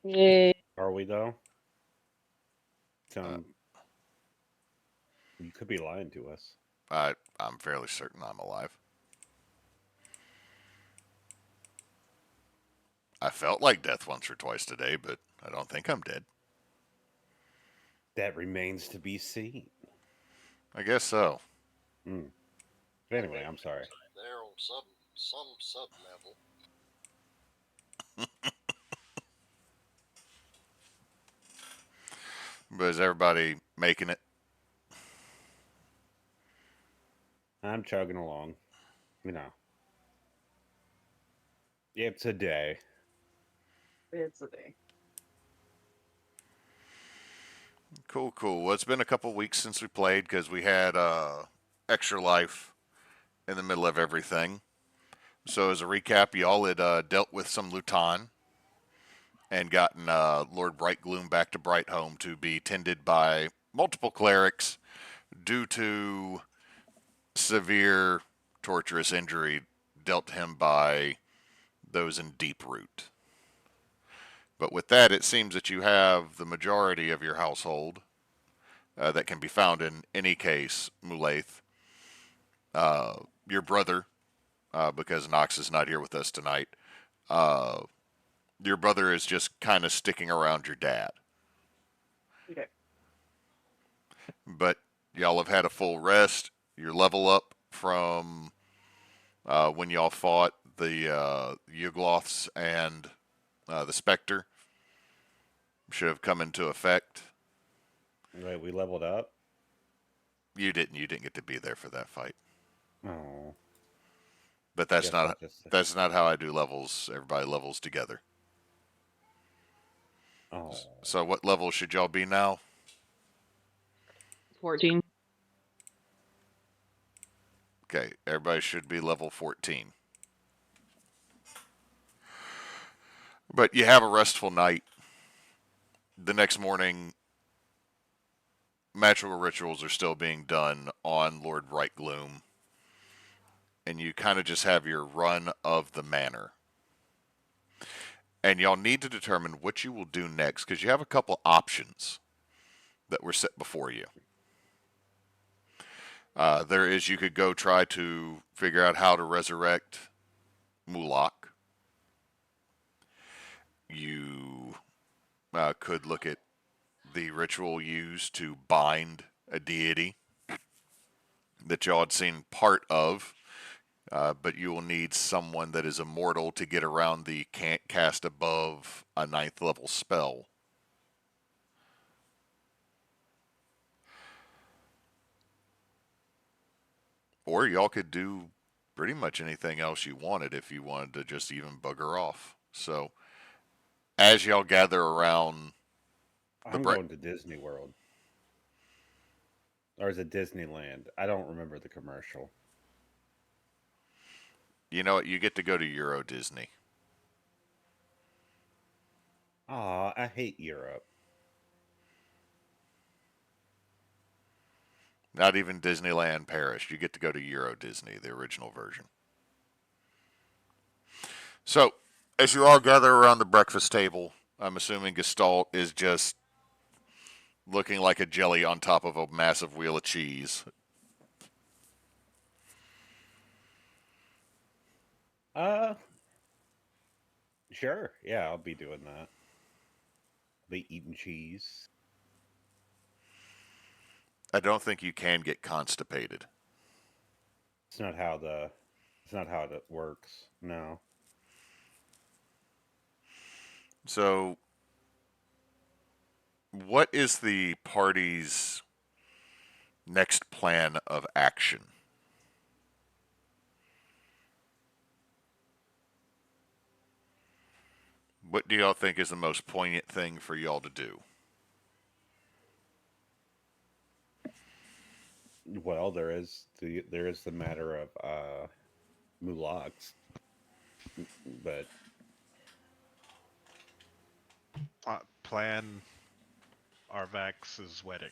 Yeah. Are we though? Uh, Some you could be lying to us. I'm fairly certain I'm alive. I felt like death once or twice today, but I don't think I'm dead. That remains to be seen. I guess so. Mm. I Anyway, mean, I'm sorry. there on some sub level. But is everybody making it? I'm chugging along. You know, it's a day. It's a day. Cool, cool. Well, it's been a couple weeks since we played because we had extra life in the middle of everything. So as a recap, y'all had dealt with some Luton and gotten Lord Brightgloom back to Brightholme to be tended by multiple clerics due to severe torturous injury dealt to him by those in Deep Root. But with that, it seems that you have the majority of your household that can be found in any case, Mulaith. Your brother, because Nox is not here with us tonight, uh, your brother is just kind of sticking around your dad. Okay. But y'all have had a full rest. Your level up from when y'all fought the Yugloths and the Spectre should have come into effect. Right, we leveled up. You didn't. You didn't get to be there for that fight. Oh, But I guess I'll just. that's not how I do levels. Everybody levels together. Oh, So what level should y'all be now? 14. Okay, everybody should be level 14. But you have a restful night. The next morning, magical rituals are still being done on Lord Brightgloom, and you kind of just have your run of the manor. And y'all need to determine what you will do next because you have a couple options that were set before you. There is you could go try to figure out how to resurrect Mulak. You could look at the ritual used to bind a deity that y'all had seen part of, but you will need someone that is immortal to get around the can't cast above a ninth level spell. Or y'all could do pretty much anything else you wanted if you wanted to just even bugger off. So as y'all gather around the I'm going to Disney World. Or is it Disneyland? I don't remember the commercial. you know what, you get to go to Euro Disney. Aw, I hate Europe. Not even Disneyland Paris. You get to go to Euro Disney, the original version. So, as you all gather around the breakfast table, I'm assuming Gestalt is just looking like a jelly on top of a massive wheel of cheese. Uh, sure. Yeah, I'll be doing that. Be eating cheese. I don't think you can get constipated. It's not how the. It's not how it works. No. So, what is the party's next plan of action? What do y'all think is the most poignant thing for y'all to do? Well, there is the matter of Mulaks, but Plan Arvax's wedding.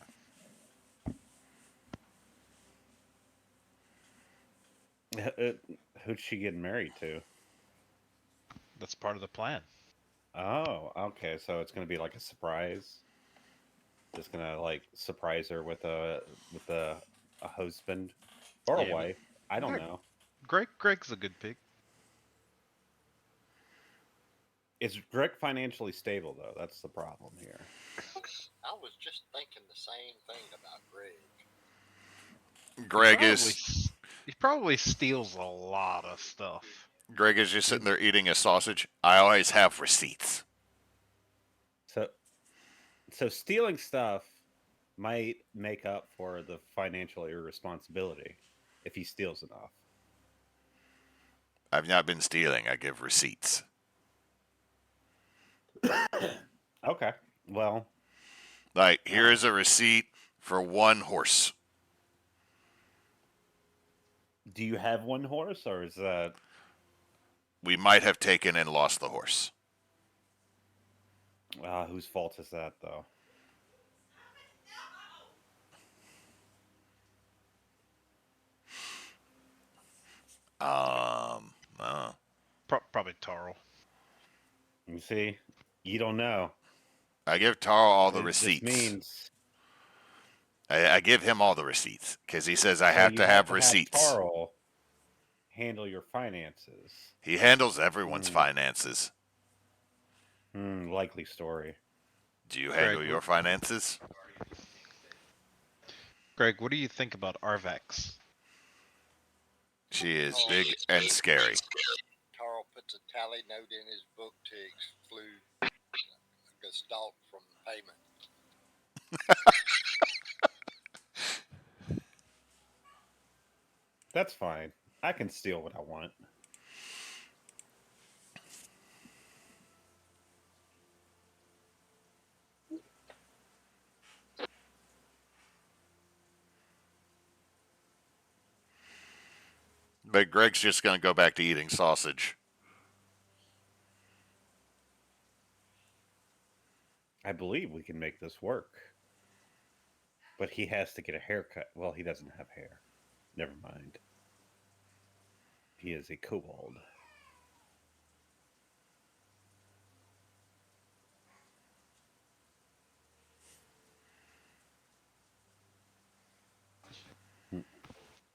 who's she getting married to? That's part of the plan. Oh, okay. So it's gonna be like a surprise. Just gonna like surprise her with a husband or a Yeah, wife. I don't Greg, know. Greg's a good pick. Is Greg financially stable though? That's the problem here. I was just thinking the same thing about Greg. Greg Probably, is he probably steals a lot of stuff. Greg is just sitting there eating a sausage. I always have receipts. So so stealing stuff might make up for the financial irresponsibility if he steals enough. I've not been stealing. I give receipts. Okay. Well, Like, here is a receipt for 1 horse. do you have one horse or is that We might have taken and lost the horse. whose fault is that though? Uh, Probably Tarl. You see, you don't know. I give Tarl all the This receipts. means I give him all the receipts because he says I so have you to have receipts. Tarl handle your finances. He handles everyone's finances. Likely story. Do you handle Greg, your finances? Greg, what do you think about Arvax? She is big and scary. Tarl puts a tally note in his book to exclude Gestalt from payment. That's fine. I can steal what I want. But Greg's just going to go back to eating sausage. I believe we can make this work. But he has to get a haircut. Well, he doesn't have hair. Never mind. He is a kobold.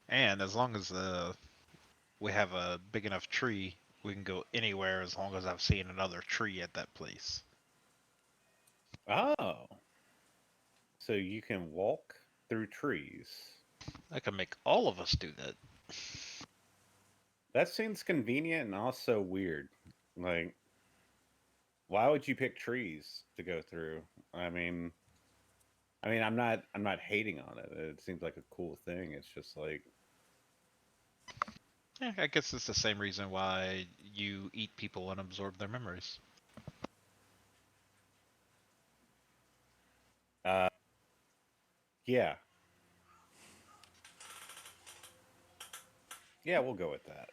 And as long as we have a big enough tree, we can go anywhere as long as I've seen another tree at that place. Oh. So you can walk through trees. I can make all of us do that. That seems convenient and also weird. Like, why would you pick trees to go through? I'm not hating on it. It seems like a cool thing. It's just like, Yeah, I guess it's the same reason why you eat people and absorb their memories. yeah. Yeah, we'll go with that.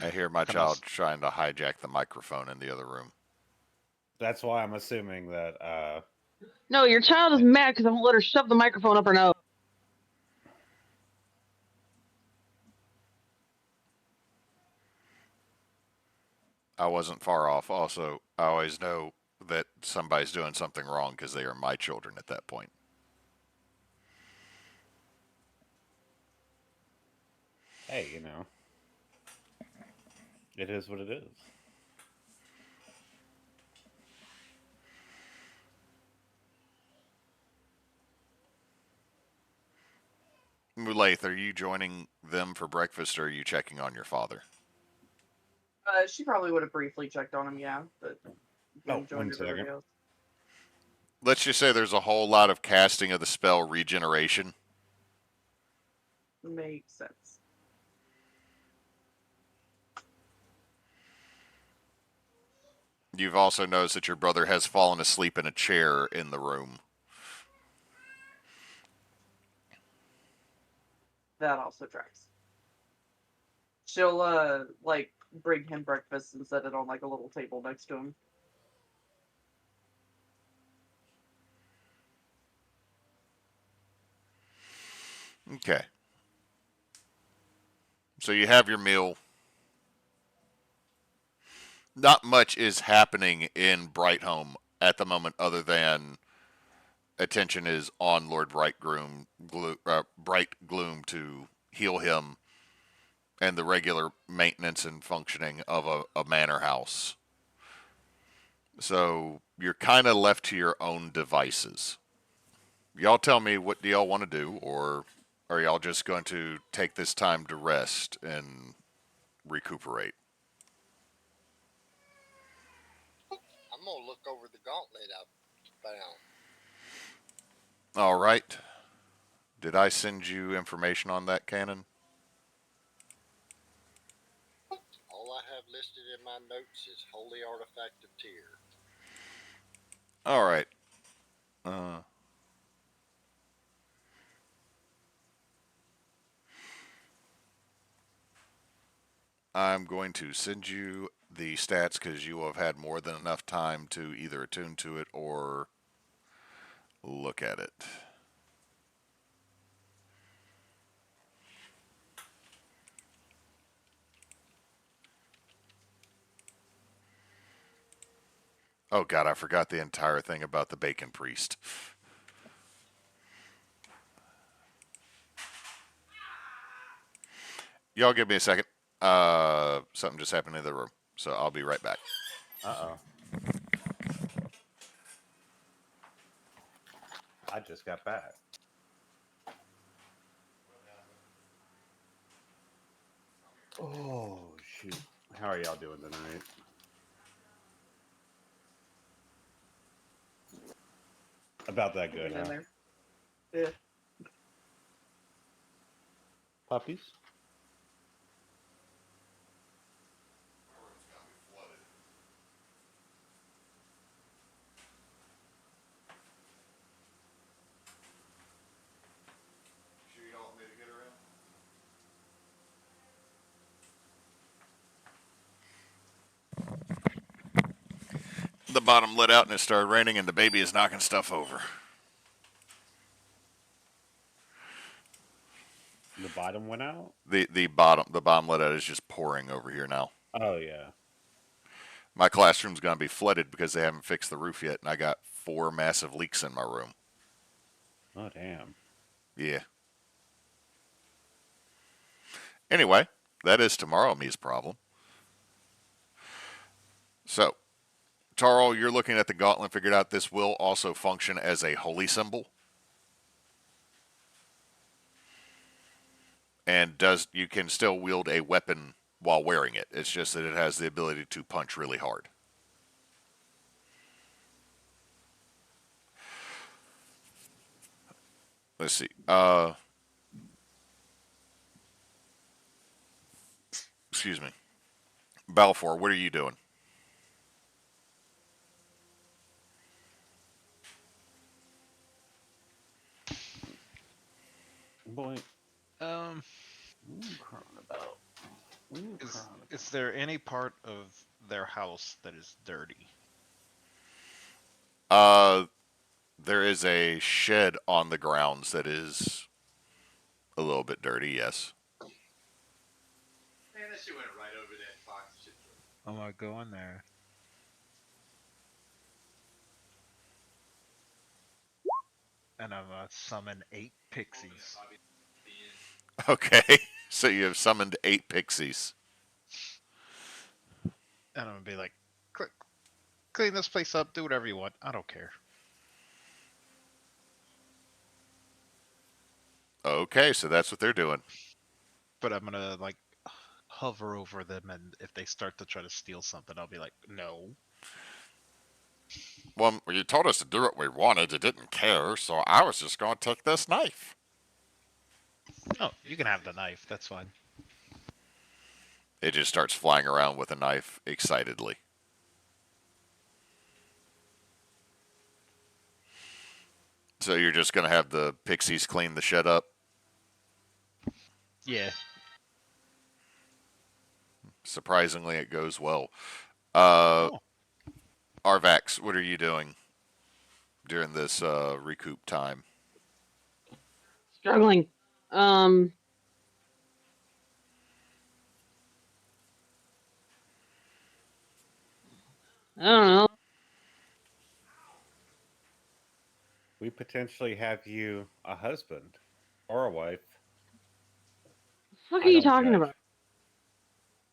I hear my Can I child trying to hijack the microphone in the other room. That's why I'm assuming that No, your child is mad because I won't let her shove the microphone up her nose. I wasn't far off. Also, I always know that somebody's doing something wrong because they are my children at that point. hey, it is what it is. Mulaith, are you joining them for breakfast or are you checking on your father? She probably would have briefly checked on him, yeah, but then joined 1 everybody second. else. Let's just say there's a whole lot of casting of the spell regeneration. Makes sense. You've also noticed that your brother has fallen asleep in a chair in the room. that also tracks. She'll like bring him breakfast and set it on like a little table next to him. Okay. So you have your meal. Not much is happening in Brightholme at the moment other than attention is on Lord Brightgloom to heal him and the regular maintenance and functioning of a manor house. So you're kind of left to your own devices. Y'all tell me, what do y'all want to do, or are y'all just going to take this time to rest and recuperate? I'm gonna look over the gauntlet I found. All right. Did I send you information on that, Cannon? All I have listed in my notes is Holy Artifact of Tear. All right. I'm going to send you the stats because you will have had more than enough time to either attune to it or look at it. Oh god, I forgot the entire thing about the Bacon Priest. Y'all give me a second. Something just happened in the room, so I'll be right back. Uh-oh. I just got back. Oh, shoot. How are y'all doing tonight? About that good, Hanging in huh? there. Yeah. Puppies? The bottom lit out and it started raining, and the baby is knocking stuff over. The bottom went out? The bottom lit out is just pouring over here now. Oh, yeah. My classroom's gonna be flooded because they haven't fixed the roof yet, and I got 4 massive leaks in my room. Oh, damn. Yeah. Anyway, that is tomorrow me's problem. So, Tarl, you're looking at the gauntlet, figured out this will also function as a holy symbol. And you can still wield a weapon while wearing it. It's just that it has the ability to punch really hard. Let's see. Excuse me. Balfor, what are you doing? Boy. Um, Crying about. is there any part of their house that is dirty? There is a shed on the grounds that is a little bit dirty, yes. Man, that shit went right over that box of shit. I'm gonna go in there. And I'm gonna summon 8 pixies. Okay, so you have summoned 8 pixies. And I'm gonna be like, clean this place up, do whatever you want. I don't care. Okay, so that's what they're doing. But I'm gonna like hover over them, and if they start to try to steal something, I'll be like, no. Well, you told us to do what we wanted. You didn't care, so I was just going to take this knife. Oh, you can have the knife. That's fine. It just starts flying around with a knife excitedly. So you're just going to have the pixies clean the shed up? Yeah. Surprisingly, it goes well. Uh, Oh. Arvax, what are you doing during this recoup time? Struggling. I don't know. We potentially have you a husband or a wife. What the fuck are I you don't talking judge. about?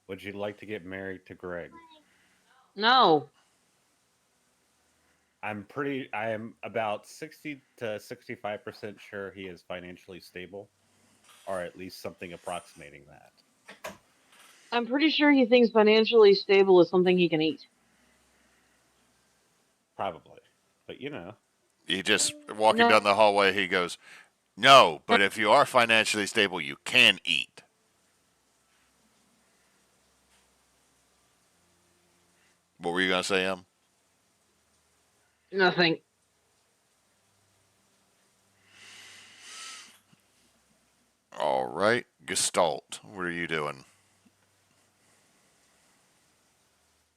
Would you like to get married to Greg? No. I am about 60 to 65% sure he is financially stable, or at least something approximating that. I'm pretty sure he thinks financially stable is something he can eat. Probably. But you know, He just walking No. down the hallway. He goes, "No, but if you are financially stable, you can eat." What were you gonna say, Em? Nothing. All right, Gestalt, what are you doing?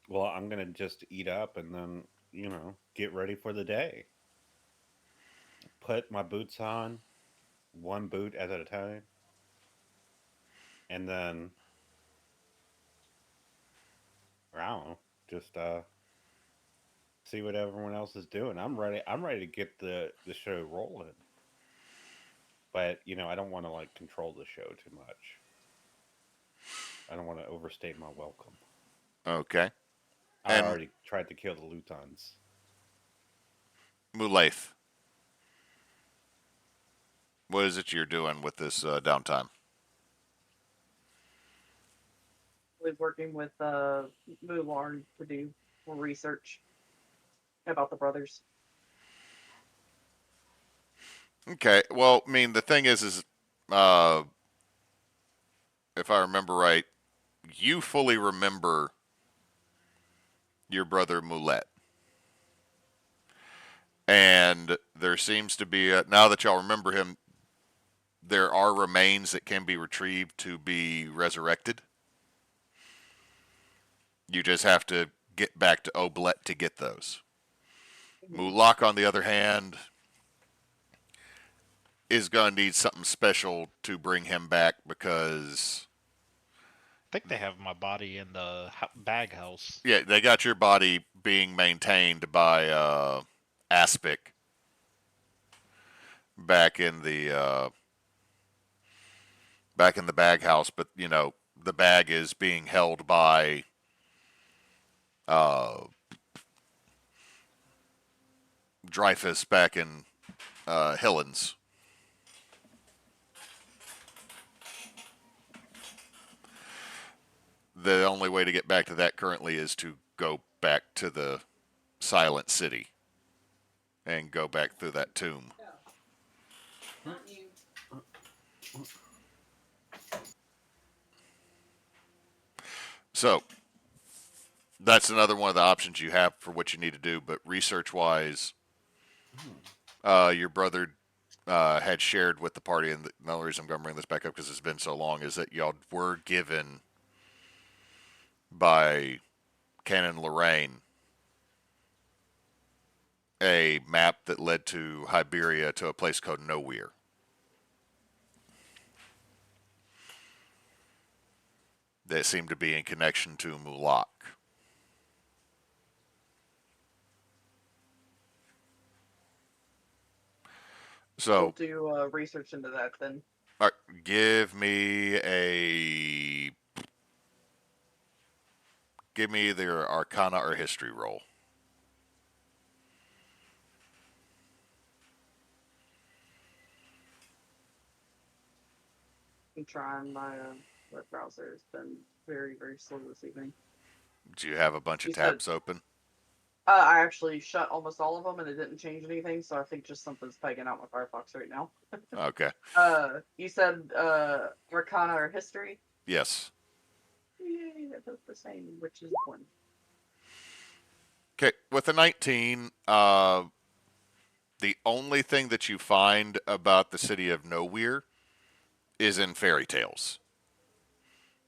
well, I'm going to just eat up and then, you know, get ready for the day. Put my boots on, one boot at a time, and then, I don't know, just see what everyone else is doing. I'm ready to get the show rolling. But, you know, I don't want to like control the show too much. I don't want to overstate my welcome. Okay, I and already tried to kill the Lutons. Mulaith, what is it you're doing with this downtime? Was working with Mularn to do more research about the brothers. Okay, well, I mean, the thing is, uh, if I remember right, you fully remember your brother Mulet. And there seems to be, now that y'all remember him, there are remains that can be retrieved to be resurrected. You just have to get back to Oblet to get those. Mulak, on the other hand, is going to need something special to bring him back because, I think they have my body in the bag house. yeah, they got your body being maintained by Aspic back in the bag house, but you know the bag is being held by uh, Dreyfus back in Hillens. The only way to get back to that currently is to go back to the Silent City and go back through that tomb. So that's another one of the options you have for what you need to do. But research wise, your brother had shared with the party, and the only reason I'm going to bring this back up because it's been so long is that y'all were given by Canon Lorraine a map that led to Hiberia to a place called Nowhere. That seemed to be in connection to Mulak. We'll So, do research into that then. all right, give me either Arcana or History roll. I'm trying my web browser. It's been very, very slow this evening. Do you have a bunch of You said tabs open? I actually shut almost all of them and it didn't change anything, so I think just something's pegging out my Firefox right now. Okay. You said Arcana or History? Yes. Yay, they're both the same, which is one. Okay. With a 19, the only thing that you find about the city of Nowhere is in fairy tales.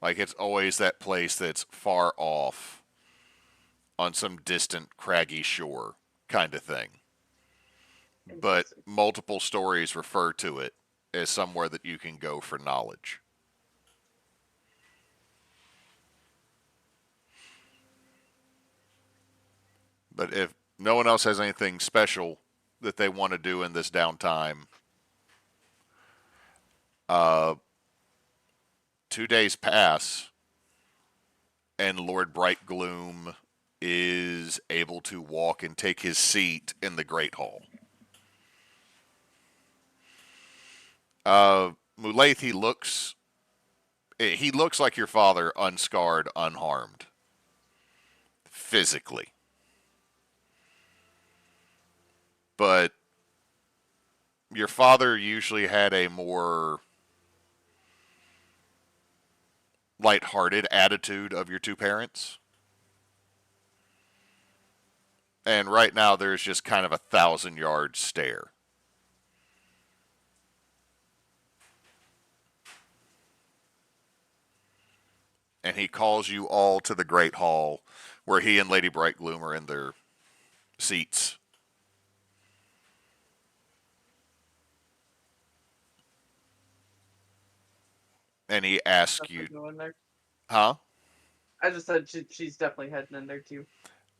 Like, it's always that place that's far off on some distant, craggy shore kind of thing. But Interesting. multiple stories refer to it as somewhere that you can go for knowledge. But if no one else has anything special that they want to do in this downtime, 2 days pass, and Lord Brightgloom is able to walk and take his seat in the Great Hall. Mulaith, he looks like your father, unscarred, unharmed, physically. But your father usually had a more lighthearted attitude of your two parents. And right now there's just kind of a 1,000-yard stare. And he calls you all to the Great Hall, where he and Lady Brightgloom are in their seats. And he asks you, Definitely go in there. huh? I just said she's definitely heading in there too.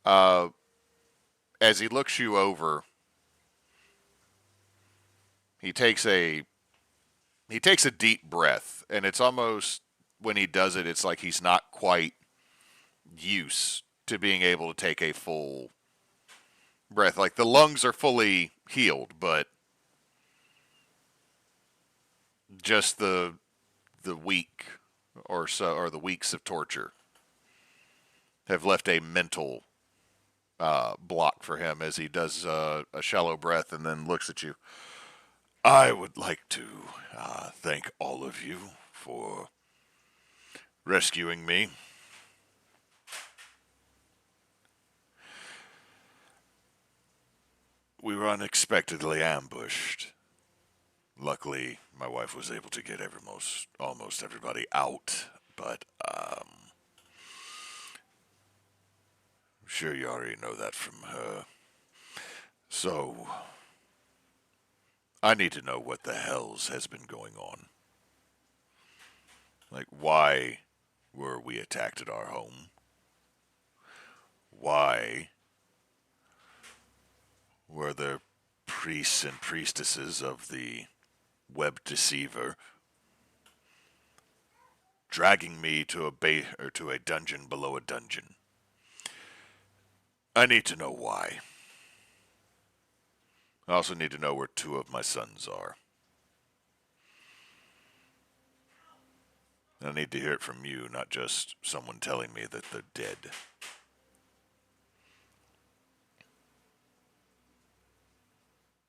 As he looks you over, he takes a deep breath, and it's almost, when he does it, it's like he's not quite used to being able to take a full breath. Like, the lungs are fully healed, but just the week or so, or the weeks of torture, have left a mental block for him as he does a shallow breath and then looks at you. I would like to thank all of you for rescuing me. We were unexpectedly ambushed. Luckily, my wife was able to get almost everybody out, but I'm sure you already know that from her. So, I need to know what the hells has been going on. Like, why were we attacked at our home? Why were there priests and priestesses of the web deceiver dragging me to a dungeon below a dungeon? I need to know why. I also need to know where 2 of my sons are. I need to hear it from you, not just someone telling me that they're dead.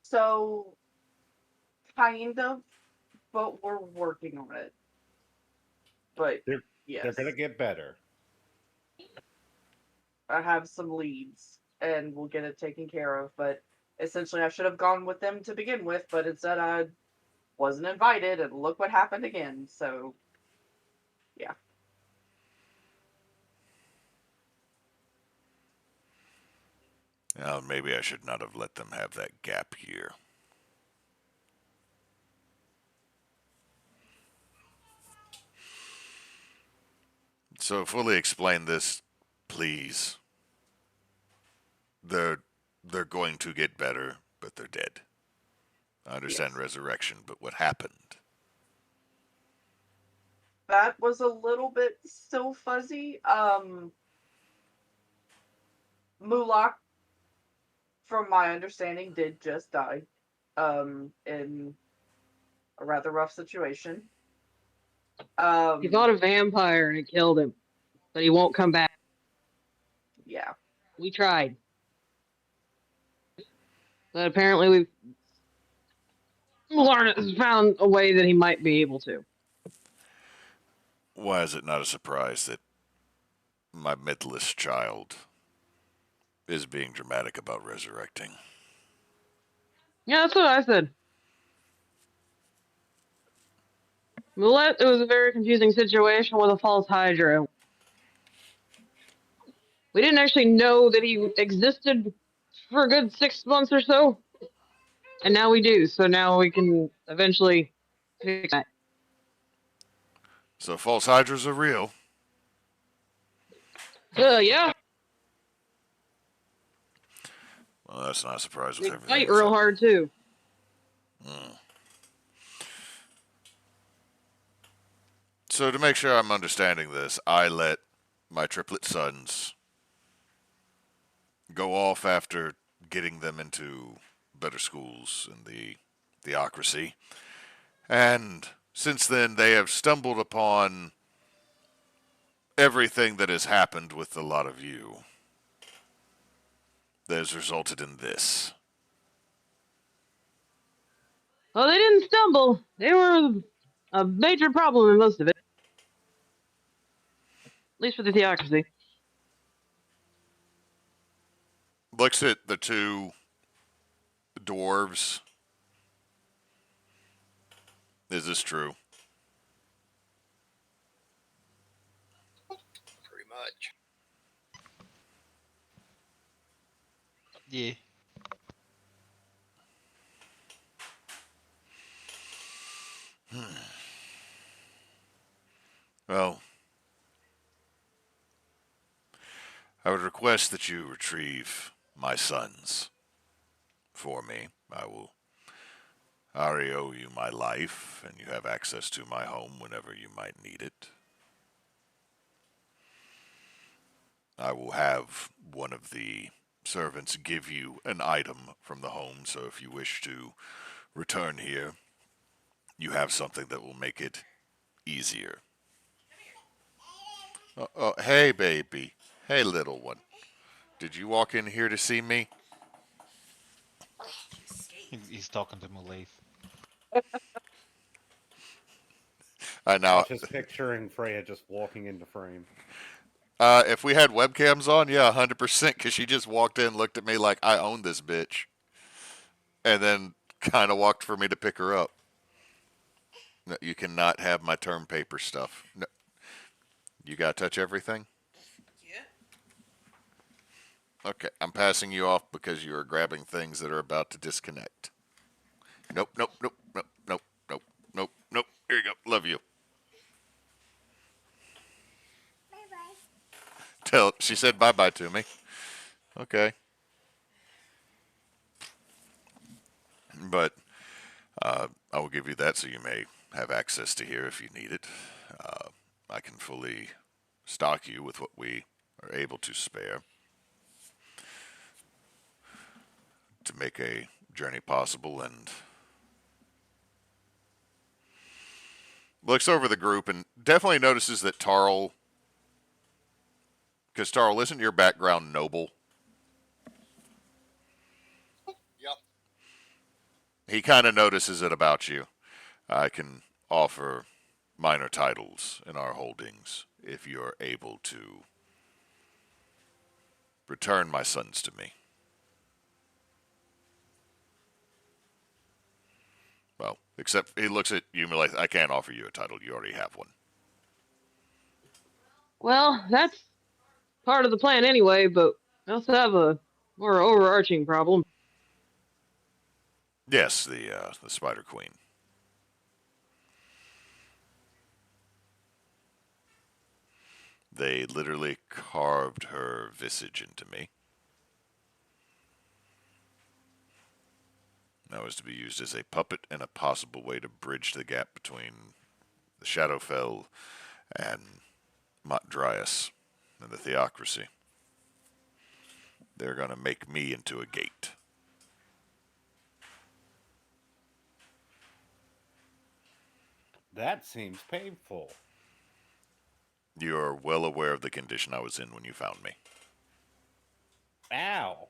So, kind of, but we're working on it. But They're yes, gonna get better. I have some leads, and we'll get it taken care of. But essentially, I should have gone with them to begin with, but instead I wasn't invited, and look what happened again. So, yeah. Well, maybe I should not have let them have that gap year. So fully explain this, please. They're going to get better, but they're dead. I understand Yes. resurrection, but what happened? That was a little bit still fuzzy. Mulak, from my understanding, did just die. In a rather rough situation. He fought a vampire and it killed him, but he won't come back. Yeah. We tried. But apparently we've found a way that he might be able to. Why is it not a surprise that my mythless child is being dramatic about resurrecting? Yeah, that's what I said. Millet, it was a very confusing situation with a false Hydra. We didn't actually know that he existed for a good 6 months or so. And now we do, so now we can eventually fix that. So false hydras are real. Yeah. Well, that's not a surprise with They everything. fight real hard, too. So to make sure I'm understanding this, I let my triplet sons go off after getting them into better schools in the theocracy. And since then, they have stumbled upon everything that has happened with a lot of you that has resulted in this. Well, they didn't stumble. They were a major problem in most of it. At least for the theocracy. Looks at the two dwarves. Is this true? Pretty much. Yeah. Well, I would request that you retrieve my sons for me. I already owe you my life, and you have access to my home whenever you might need it. I will have one of the servants give you an item from the home, so if you wish to return here, you have something that will make it easier. Oh, hey, baby. Hey, little one. Did you walk in here to see me? He's talking to Muleith. I I now. was just picturing Freya just walking into frame. If we had webcams on, yeah, 100%, because she just walked in, looked at me like I own this bitch, and then kind of walked for me to pick her up. No, you cannot have my term paper stuff. No. You gotta touch everything? Yeah. Okay, I'm passing you off because you are grabbing things that are about to disconnect. Nope, nope, nope, nope, nope, nope, nope, nope. Here you go. Love you. Bye-bye. She said bye-bye to me. Okay. But I will give you that so you may have access to here if you need it. I can fully stock you with what we are able to spare to make a journey possible, and looks over the group and definitely notices that Tarl, because Tarl, isn't your background noble? Yep. He kind of notices it about you. I can offer minor titles in our holdings if you're able to return my sons to me. Well, except he looks at you like, I can't offer you a title. You already have one. Well, that's part of the plan anyway, but we also have a more overarching problem. Yes, the Spider Queen. They literally carved her visage into me. That was to be used as a puppet and a possible way to bridge the gap between the Shadowfell and Mont Dryas and the Theocracy. They're going to make me into a gate. That seems painful. You are well aware of the condition I was in when you found me. Ow.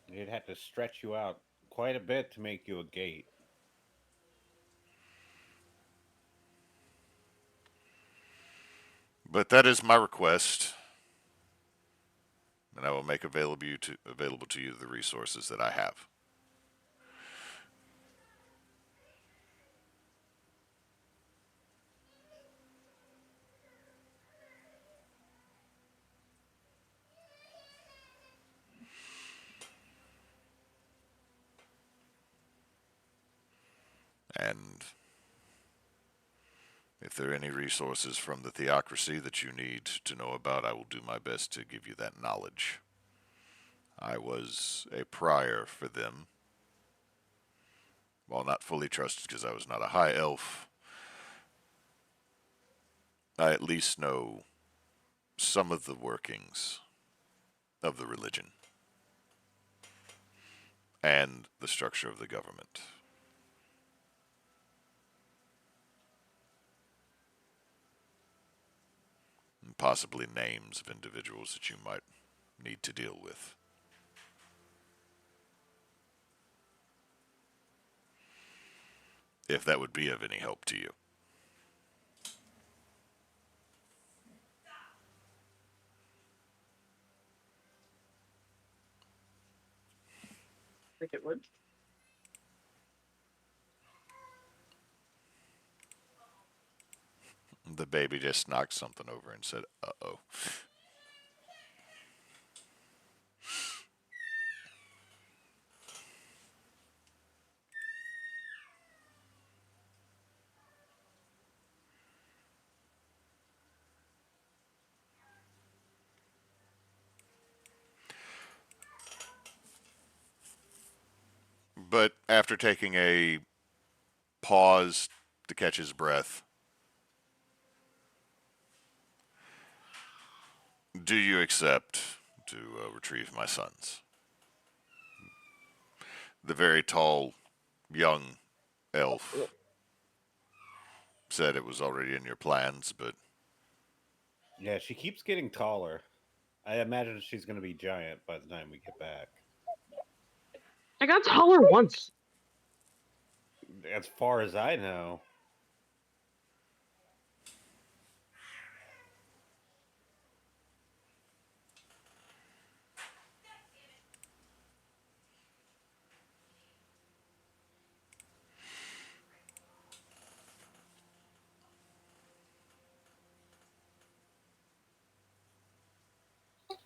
You'd have to stretch you out quite a bit to make you a gate. But that is my request, and I will make available to you the resources that I have. And if there are any resources from the theocracy that you need to know about, I will do my best to give you that knowledge. I was a prior for them. While not fully trusted because I was not a high elf, I at least know some of the workings of the religion and the structure of the government. And possibly names of individuals that you might need to deal with. If that would be of any help to you. I think it would. The baby just knocked something over and said, uh-oh. But after taking a pause to catch his breath, do you accept to retrieve my sons? The very tall, young elf said it was already in your plans, but Yeah, she keeps getting taller. I imagine she's going to be giant by the time we get back. I got taller once. As far as I know.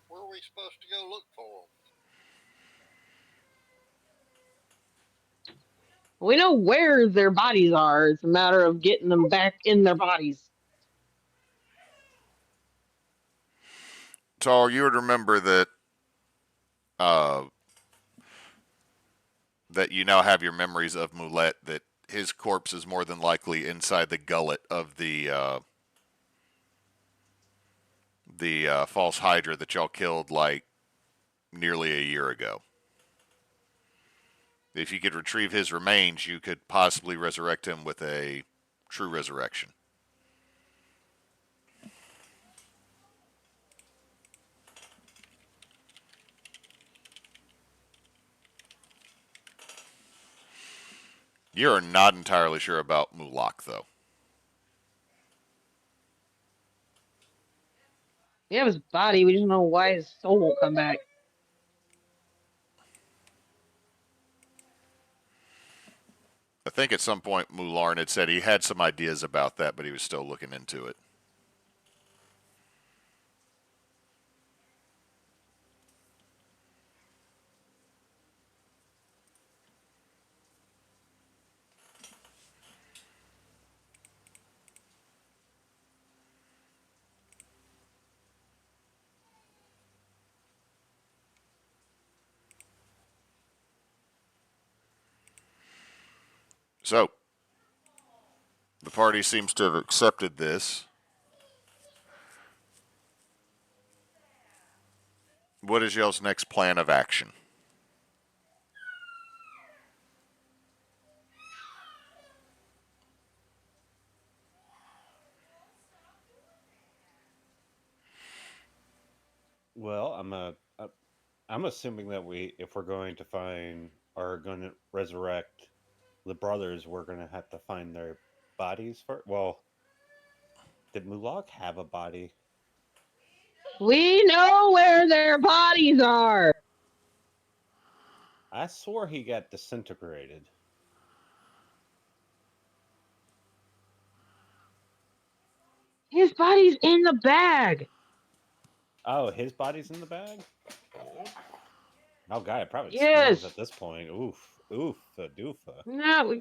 Where are we supposed to go look for them? We know where their bodies are. It's a matter of getting them back in their bodies. Tarl, you would remember that that you now have your memories of Mulet, that his corpse is more than likely inside the gullet of the false Hydra that y'all killed like nearly a year ago. If you could retrieve his remains, you could possibly resurrect him with a true resurrection. You're not entirely sure about Mulak, though. We have his body. We just don't know why his soul won't come back. I think at some point Mularn had said he had some ideas about that, but he was still looking into it. So, the party seems to have accepted this. What is y'all's next plan of action? Well, I'm assuming that if we're going to find or going to resurrect the brothers, we're going to have to find their bodies first. Well, did Mulak have a body? We know where their bodies are. I swore he got disintegrated. His body's in the bag. Oh, his body's in the bag? Oh, God, it probably smells Yes. at this point. Oof, oof, a doofa. No,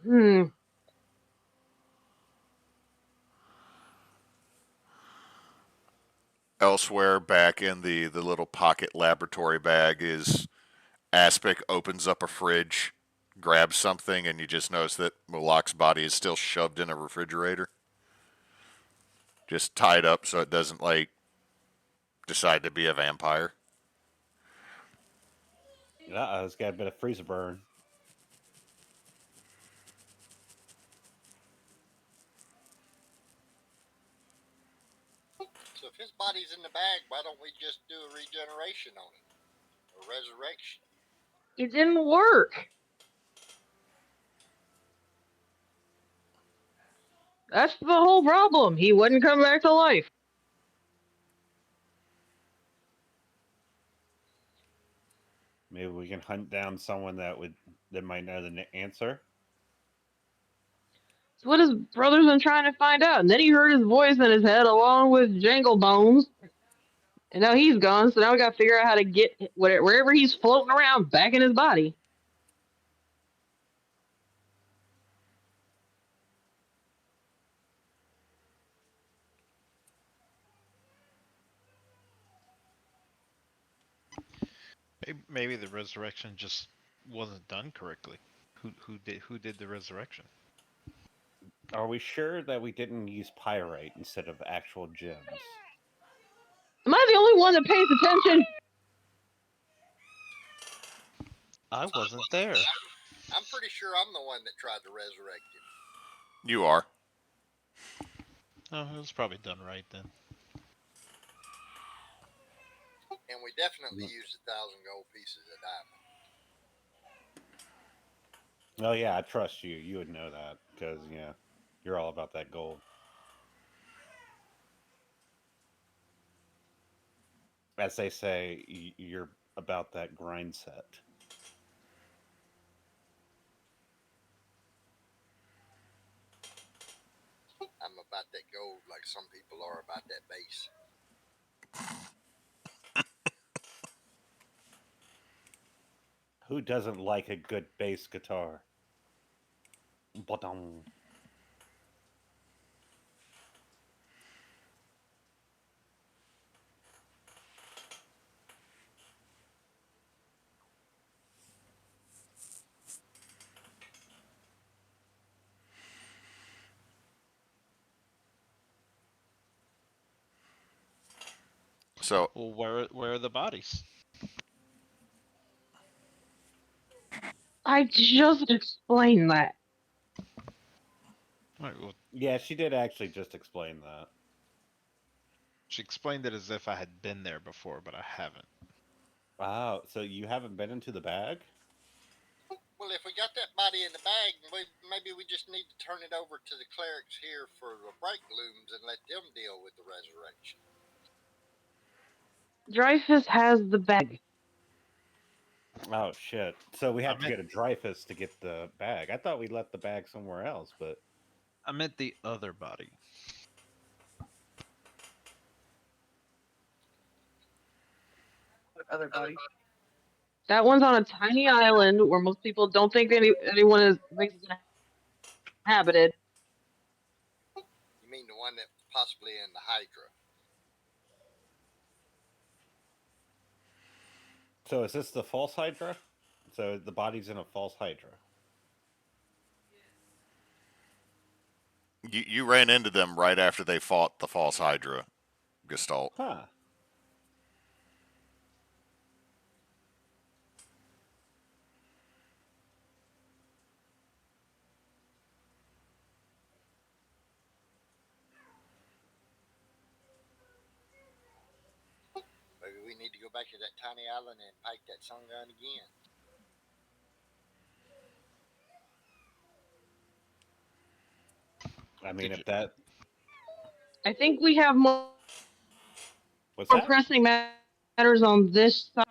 Hmm. Elsewhere, back in the little pocket laboratory bag, is Aspic opens up a fridge, grabs something, and you just notice that Mulak's body is still shoved in a refrigerator, just tied up so it doesn't like decide to be a vampire. It's got a bit of freezer burn. So if his body's in the bag, why don't we just do a regeneration on it? A resurrection? It didn't work. That's the whole problem. He wouldn't come back to life. Maybe we can hunt down someone that might know the answer. It's what his brother's been trying to find out. And then he heard his voice in his head along with Jangle Bones. And now he's gone, so now we gotta figure out how to get wherever he's floating around back in his body. Maybe the resurrection just wasn't done correctly. Who did the resurrection? Are we sure that we didn't use pyrite instead of actual gems? Am I the only one that pays attention? I wasn't there. I'm pretty sure I'm the one that tried to resurrect him. You are. Oh, it was probably done right then. And we definitely used 1,000 gold pieces of diamond. Oh yeah, I trust you. You would know that because you're all about that gold. As they say, you're about that grind set. I'm about that gold like some people are about that base. Who doesn't like a good bass guitar? Ba-dum. So Well, where are the bodies? I just explained that. All right, well, Yeah, she did actually just explain that. she explained it as if I had been there before, but I haven't. Wow, so you haven't been into the bag? Well, if we got that body in the bag, maybe we just need to turn it over to the clerics here for the Brightglooms and let them deal with the resurrection. Dreyfus has the bag. Oh shit! So we have to meant- go to Dreyfus to get the bag. I thought we left the bag somewhere else, but I meant the other body. What other body? That one's on a tiny island where most people don't think anyone thinks it's inhabited. You mean the one that possibly in the Hydra? so is this the false Hydra? So the body's in a false Hydra. you ran into them right after they fought the false Hydra, Gestalt. Huh. Maybe we need to go back to that tiny island and pike that sun gun again. I mean, Did if that I think we have more what's that? pressing matters on this side.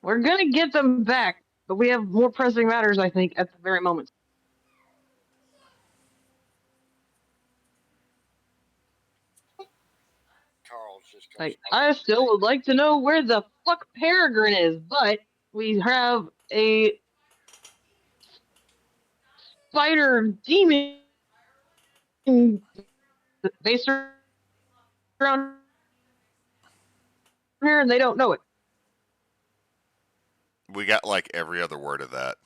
We're gonna get them back, but we have more pressing matters, I think, at the very moment. Tarl's just Like, I still would like to know where the fuck Peregrine is, but We have a spider demon based around here, and they don't know it. We got like every other word of that.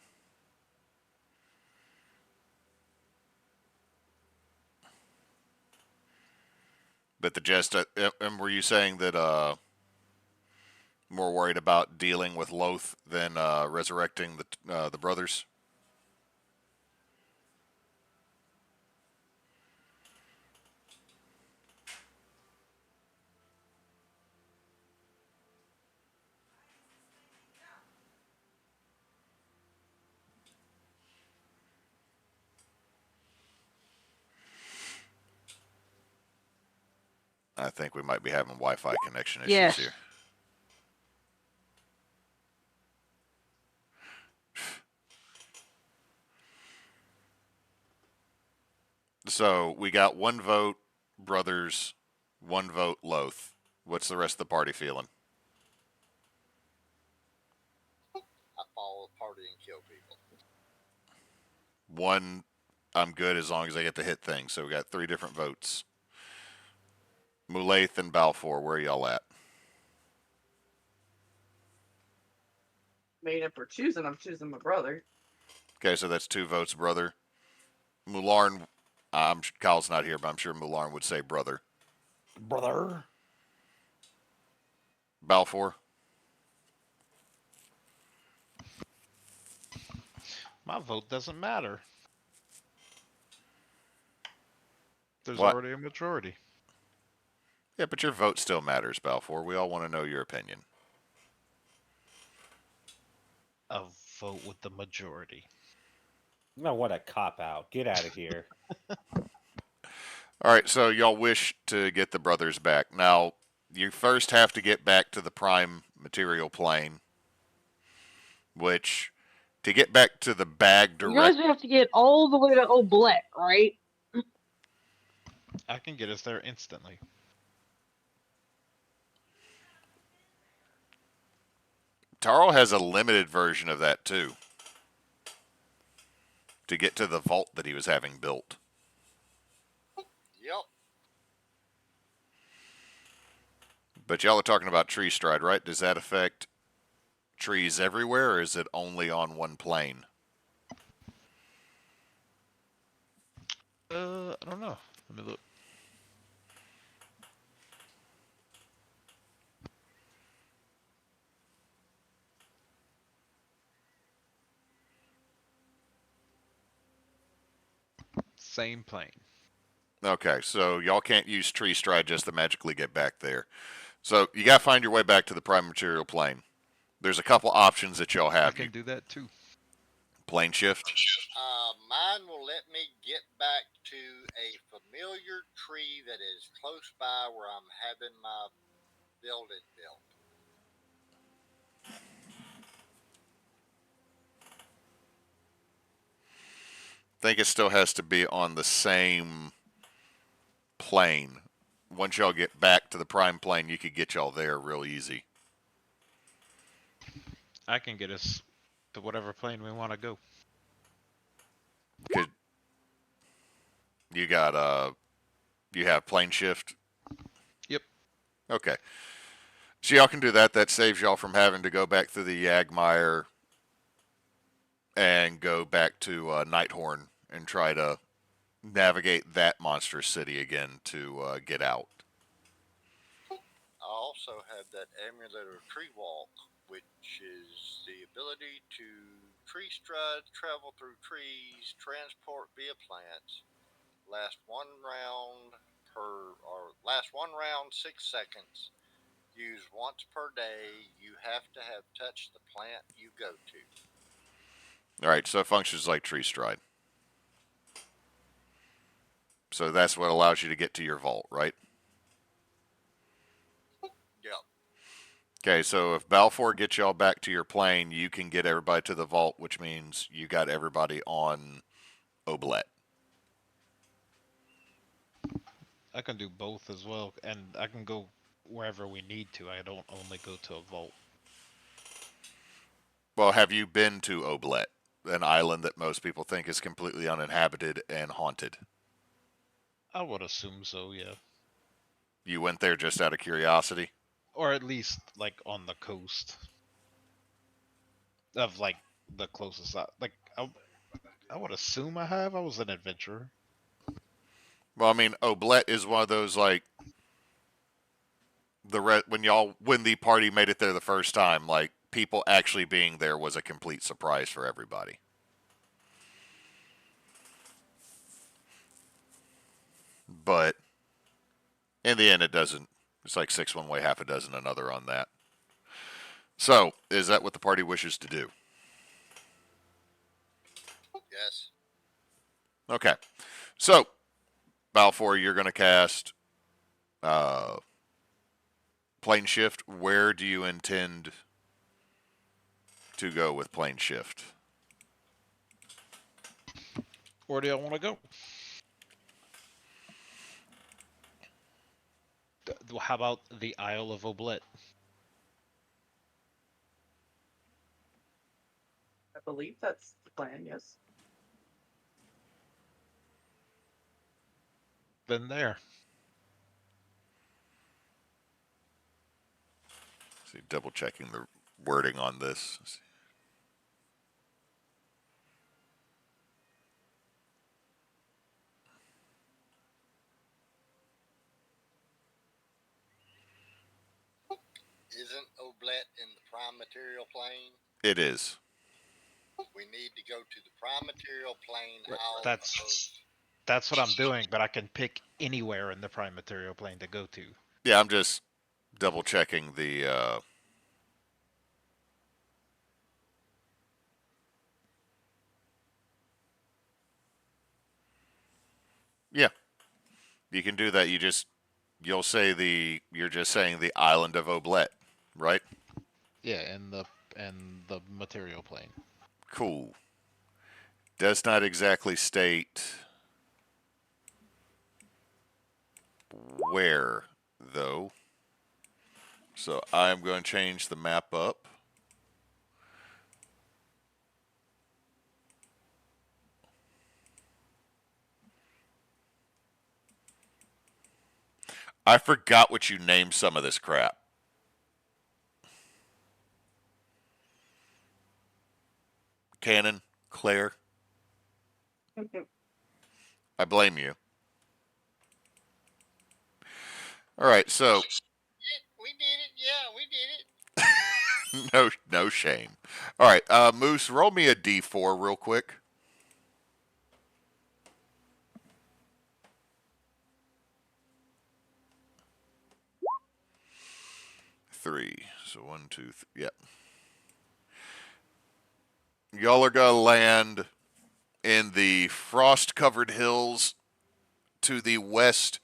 But the jest, and were you saying that more worried about dealing with Loth than resurrecting the brothers? I think we might be having Wi-Fi connection issues Yes. here. So we got one vote brothers, one vote Loth. What's the rest of the party feeling? I follow the party and kill people. One, I'm good as long as I get to hit things. So we got 3 different votes. Mulaith and Balfor, where are y'all at? I mean, if we're choosing, I'm choosing my brother. Okay, so that's 2 votes, brother. Mularn, Kyle's not here, but I'm sure Mularn would say brother. Brother. Balfor, My vote doesn't matter. There's what? already a majority. Yeah, but your vote still matters, Balfor. We all want to know your opinion. A vote with the majority. No, what a cop out. Get out of here. All right, so y'all wish to get the brothers back. Now, you first have to get back to the prime material plane, which to get back to the bag You guys direct. have to get all the way to Oblet, right? I can get us there instantly. Tarl has a limited version of that too. To get to the vault that he was having built. Yep. But y'all are talking about tree stride, right? Does that affect trees everywhere, or is it only on one plane? I don't know. Let me look. Same plane. Okay, so y'all can't use tree stride just to magically get back there. So you got to find your way back to the prime material plane. There's a couple options that y'all I have. can do that too. Plane shift. Mine will let me get back to a familiar tree that is close by where I'm having my building built. I think it still has to be on the same plane. Once y'all get back to the prime plane, you could get y'all there real easy. I can get us to whatever plane we want to go. Could you got you have plane shift? Yep. Okay. So y'all can do that. That saves y'all from having to go back through the Yagmire and go back to Nighthorn and try to navigate that monstrous city again to get out. I also have that amulet of tree walk, which is the ability to tree stride, travel through trees, transport via plants, last one round last one round 6 seconds. Used once per day. You have to have touched the plant you go to. All right, so it functions like tree stride. So that's what allows you to get to your vault, right? Yep. Okay, so if Balfour gets y'all back to your plane, you can get everybody to the vault, which means you got everybody on Oblet. I can do both as well, and I can go wherever we need to. I don't only go to a vault. Well, have you been to Oblet, an island that most people think is completely uninhabited and haunted? I would assume so, yeah. You went there just out of curiosity? Or at least like on the coast of like the closest. Like I would assume I have. I was an adventurer. Well, I mean, Oblet is one of those like when the party made it there the first time, like people actually being there was a complete surprise for everybody. But in the end, it doesn't. It's like 6 one way, half a dozen another on that. So, is that what the party wishes to do? Yes. Okay. So, Balfor, you're going to cast plane shift. Where do you intend to go with plane shift? Where do y'all want to go? How about the Isle of Oblet? I believe that's the plan, yes. Been there. See, double checking the wording on this. Isn't Oblet in the prime material plane? It is. We need to go to the prime material plane Right. out of... That's what I'm doing, but I can pick anywhere in the prime material plane to go to. Yeah, I'm just double checking the. Yeah, you can do that. You'll say you're just saying the island of Oblet, right? Yeah, in the material plane. Cool. Does not exactly state where, though. So I'm going to change the map up. I forgot what you named some of this crap. Cannon, Claire, I blame you. All right, so We did it. Yeah, we did it. no shame. All right, Moose, roll me a D4 real quick. Three. So 1, 2, 3. Yep. Y'all are gonna land in the frost-covered hills to the west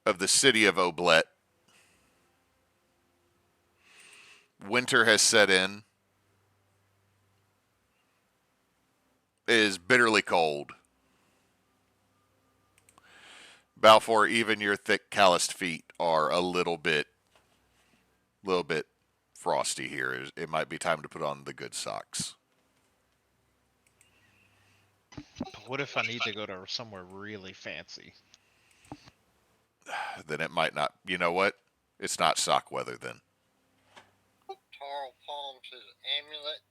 of the city of Oblet. Winter has set in. It is bitterly cold. Balfour, even your thick, calloused feet are a little bit frosty here. It might be time to put on the good socks. But what if I need to go to somewhere really fancy? Then it might not. You know what? It's not sock weather then. Tarl palms his amulet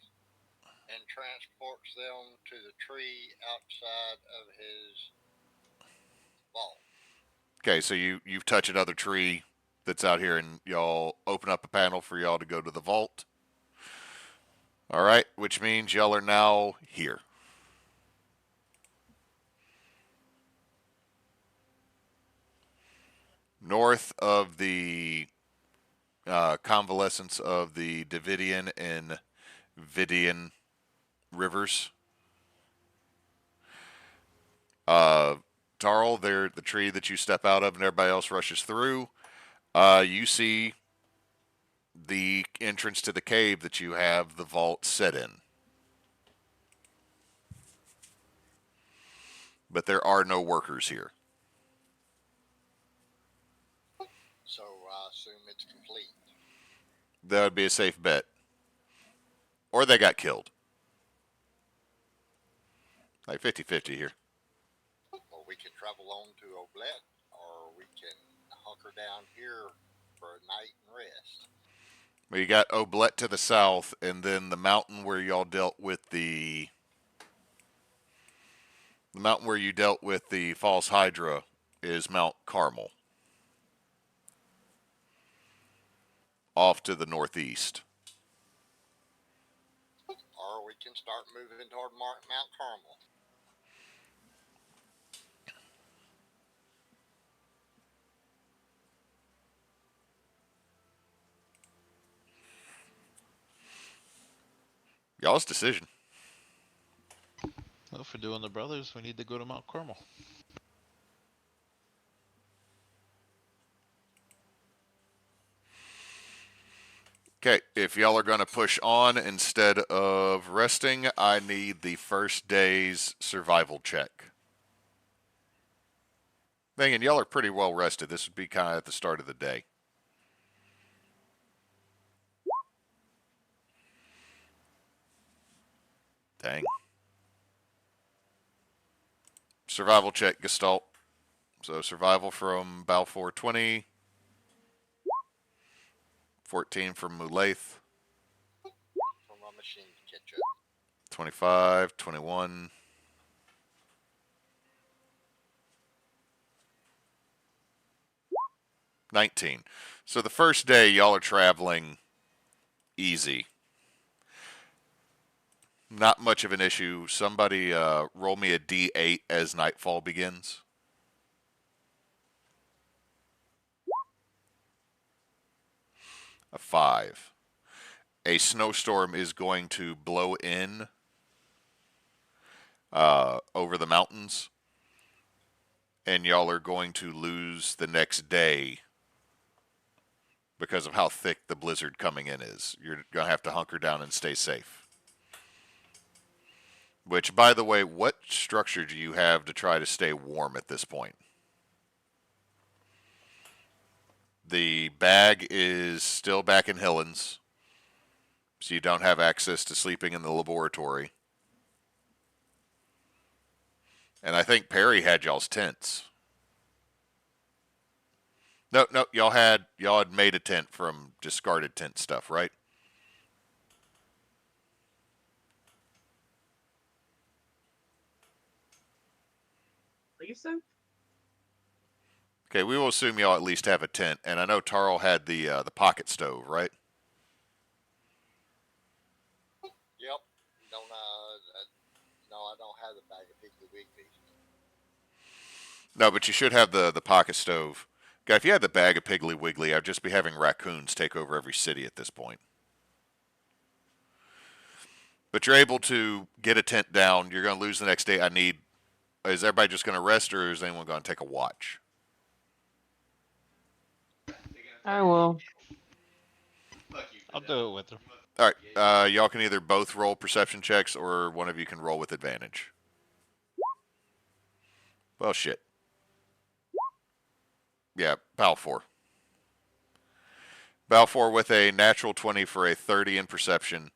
and transports them to the tree outside of his vault. Okay, so you've touched another tree that's out here, and y'all open up a panel for y'all to go to the vault. All right, which means y'all are now here. North of the convalescence of the Davidian and Vidian rivers. Tarl, there, the tree that you step out of and everybody else rushes through. You see the entrance to the cave that you have the vault set in. But there are no workers here. So I assume it's complete. That would be a safe bet. Or they got killed. Like 50-50 here. Or we can travel on to Oblet, or we can hunker down here for a night and rest. Well, you got Oblet to the south, and then the mountain where y'all dealt with the mountain where you dealt with the false Hydra is Mount Carmel, off to the northeast. Or we can start moving toward Mount Carmel. Y'all's decision. Well, for doing the brothers, we need to go to Mount Carmel. Okay, if y'all are going to push on instead of resting, I need the first day's survival check. Megan, y'all are pretty well rested. This would be kind of at the start of the day. Dang. Survival check, Gestalt. So survival from Balfor 20. 14 from Mulaith. For my machine to catch up. 25, 21. 19. So the first day, y'all are traveling easy. Not much of an issue. Somebody roll me a D8 as nightfall begins. A 5. A snowstorm is going to blow in over the mountains, and y'all are going to lose the next day because of how thick the blizzard coming in is. You're going to have to hunker down and stay safe. Which, by the way, what structure do you have to try to stay warm at this point? The bag is still back in Hillen's, so you don't have access to sleeping in the laboratory. And I think Perry had y'all's tents. No, y'all had made a tent from discarded tent stuff, right? Believe so. Okay, we will assume y'all at least have a tent, and I know Tarl had the pocket stove, right? Yep. No, I don't have the bag of Piggly Wiggly. No, but you should have the pocket stove. Guy, if you had the bag of Piggly Wiggly, I'd just be having raccoons take over every city at this point. But you're able to get a tent down. You're going to lose the next day. Is everybody just going to rest, or is anyone going to take a watch? I will. I'll do it with her. All right, y'all can either both roll perception checks, or one of you can roll with advantage. Well, shit. Yeah, Balfor. Balfor with a natural 20 for a 30 in perception.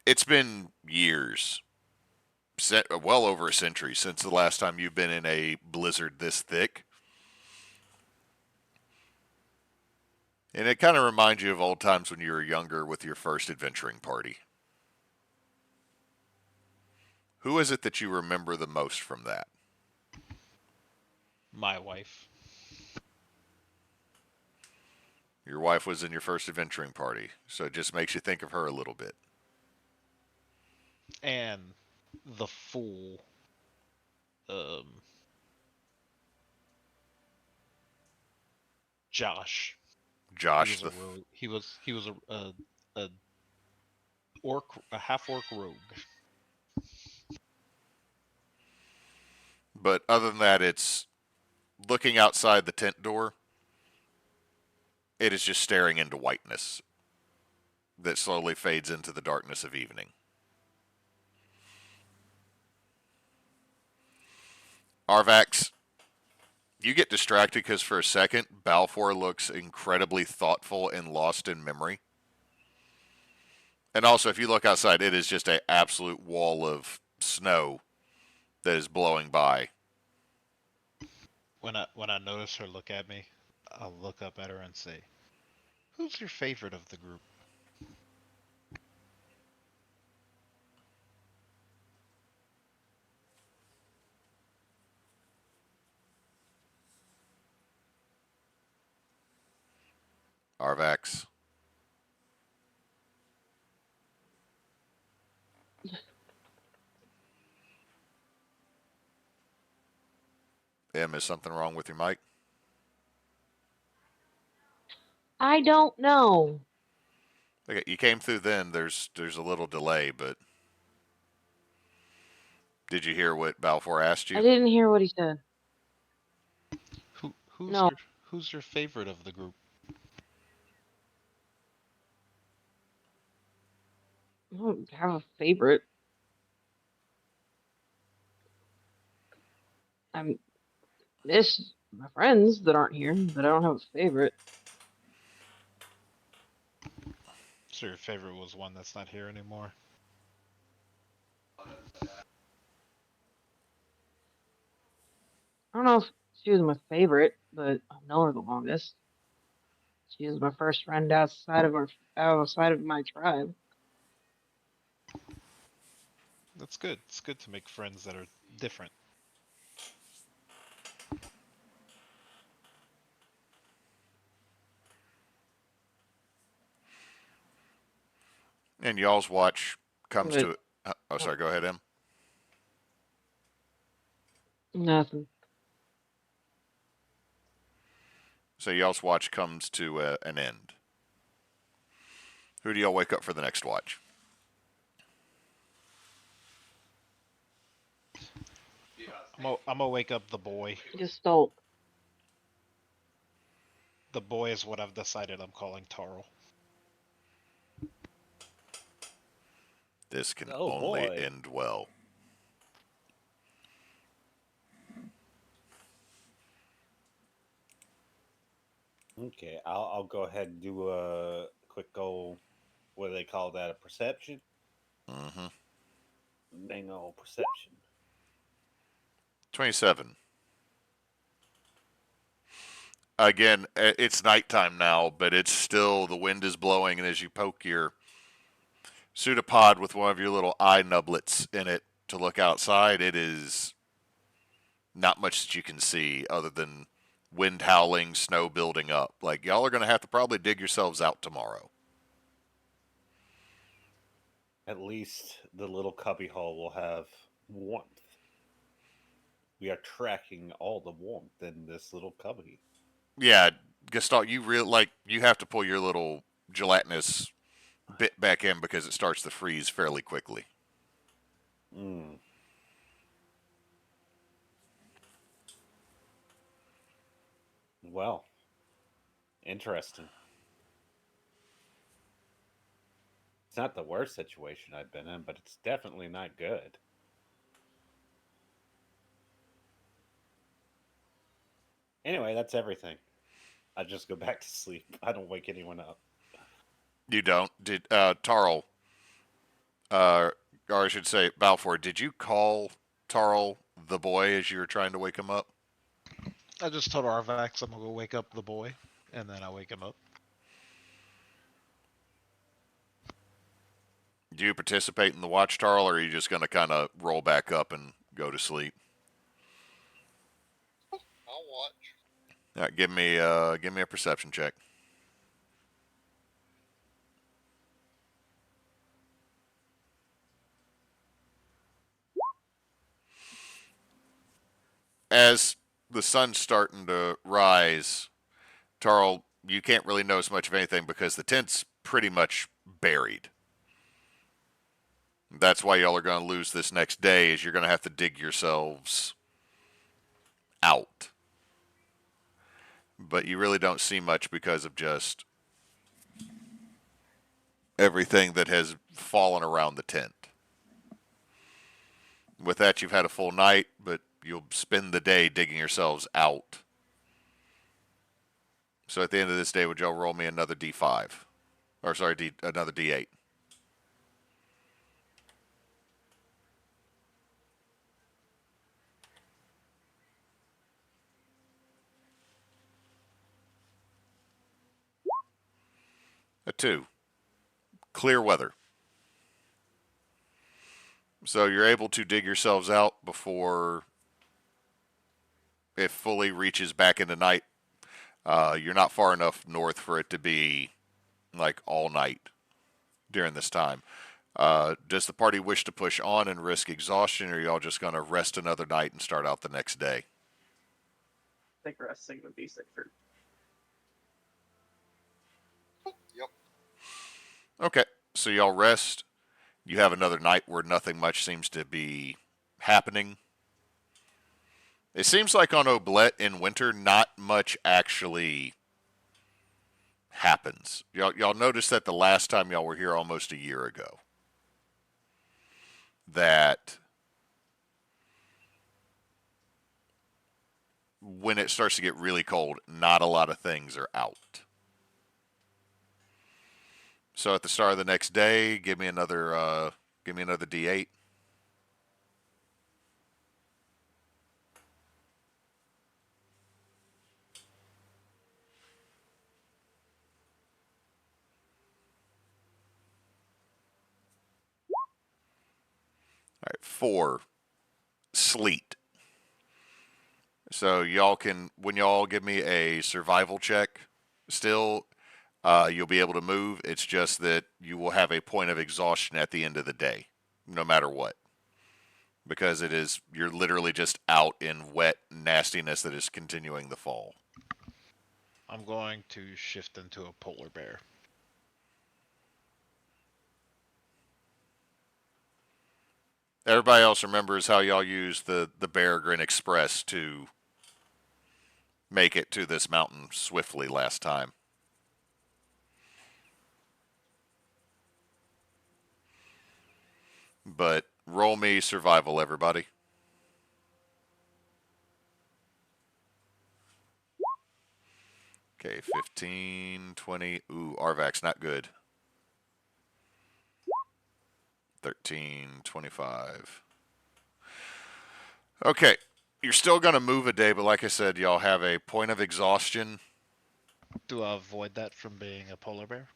It's been years, well over a century, since the last time you've been in a blizzard this thick. And it kind of reminds you of old times when you were younger with your first adventuring party. Who is it that you remember the most from that? My wife. Your wife was in your first adventuring party, so it just makes you think of her a little bit. And the fool. Josh. Josh, He was a orc, a half orc rogue. But other than that, it's looking outside the tent door. It is just staring into whiteness that slowly fades into the darkness of evening. Arvax, you get distracted because for a second, Balfor looks incredibly thoughtful and lost in memory. And also, if you look outside, it is just an absolute wall of snow that is blowing by. When I notice her look at me, I'll look up at her and say, "Who's your favorite of the group?" Arvax. M, is something wrong with your mic? I don't know. Okay, you came through then. There's a little delay, but did you hear what Balfor asked I you? didn't hear what he said. Who who's No, your who's your favorite of the group? I don't have a favorite. I miss my friends that aren't here, but I don't have a favorite. So your favorite was one that's not here anymore. I don't know if she was my favorite, but I've known her the longest. She was my first friend outside of my tribe. That's good. It's good to make friends that are different. And y'all's watch comes But to. Oh, sorry. Go ahead, M. nothing. So y'all's watch comes to an end. Who do y'all wake up for the next watch? I'm gonna wake up the boy. Gestalt. The boy is what I've decided I'm calling Tarl. This can Oh only boy. end well. Okay, I'll go ahead and do a quick goal. What do they call that? A perception? Mm-hmm. Dang old perception. 27. Again, it's nighttime now, but it's still, the wind is blowing, and as you poke your pseudopod with one of your little eye nublets in it to look outside, it is not much that you can see other than wind howling, snow building up. Like, y'all are going to have to probably dig yourselves out tomorrow. At least the little cubbyhole will have warmth. We are tracking all the warmth in this little cubby. Yeah, Gestalt, you have to pull your little gelatinous bit back in because it starts to freeze fairly quickly. Mm. Well, interesting. It's not the worst situation I've been in, but it's definitely not good. Anyway, that's everything. I just go back to sleep. I don't wake anyone up. You don't? Did Tarl, or I should say Balfour, did you call Tarl the boy as you were trying to wake him up? I just told Arvax I'm gonna go wake up the boy, and then I wake him up. Do you participate in the watch, Tarl, or are you just going to kind of roll back up and go to sleep? I'll watch. All right, give me a perception check. As the sun's starting to rise, Tarl, you can't really notice much of anything because the tent's pretty much buried. That's why y'all are going to lose this next day, is you're going to have to dig yourselves out. But you really don't see much because of just everything that has fallen around the tent. With that, you've had a full night, but you'll spend the day digging yourselves out. So at the end of this day, would y'all roll me another D5? Or sorry, another D8? A 2. Clear weather. So you're able to dig yourselves out before it fully reaches back into night. You're not far enough north for it to be like all night during this time. Does the party wish to push on and risk exhaustion, or are y'all just going to rest another night and start out the next day? I think resting would be safer. Yep. Okay, so y'all rest. You have another night where nothing much seems to be happening. It seems like on Oblet in winter, not much actually happens. Y'all noticed that the last time y'all were here almost a year ago, that when it starts to get really cold, not a lot of things are out. So at the start of the next day, give me another D8. All right, 4. Sleet. So y'all can, when y'all give me a survival check, still, you'll be able to move. It's just that you will have a point of exhaustion at the end of the day, no matter what. Because you're literally just out in wet nastiness that is continuing the fall. I'm going to shift into a polar bear. Everybody else remembers how y'all used the Bear Grin Express to make it to this mountain swiftly last time. But roll me survival, everybody. Okay, 15, 20. Ooh, Arvax, not good. 13, 25. Okay, you're still going to move a day, but like I said, y'all have a point of exhaustion. Do I avoid that from being a polar bear?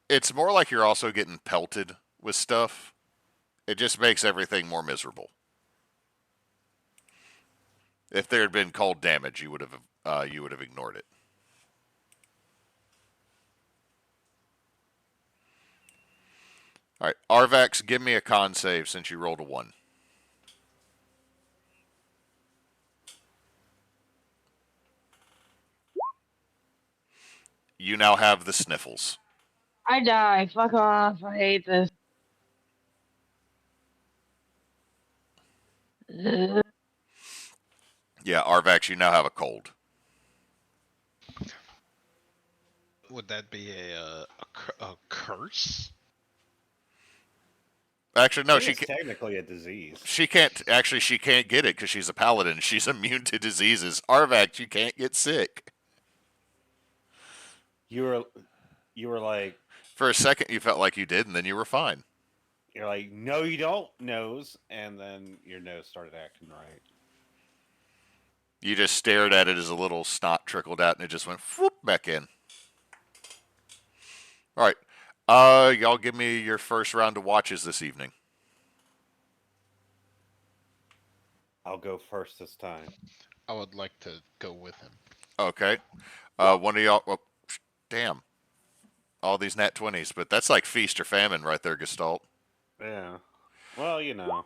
It's more like you're also getting pelted with stuff. It just makes everything more miserable. If there had been cold damage, you would have ignored it. All right, Arvax, give me a con save since you rolled a 1. You now have the sniffles. I die. Fuck off. I hate this. Yeah, Arvax, you now have a cold. Would that be a curse? Actually, no, It's technically a disease. she can't get it because she's a paladin. She's immune to diseases. Arvax, you can't get sick. You were like, For a second, you felt like you did, and then you were fine. you're like, no, you don't, nose, and then your nose started acting right. You just stared at it as a little snot trickled out, and it just went whoop back in. All right, y'all give me your first round of watches this evening. I'll go first this time. I would like to go with him. Okay, one of y'all. Well, damn, all these nat 20s, but that's like feast or famine right there, Gestalt. Yeah. Well, you know.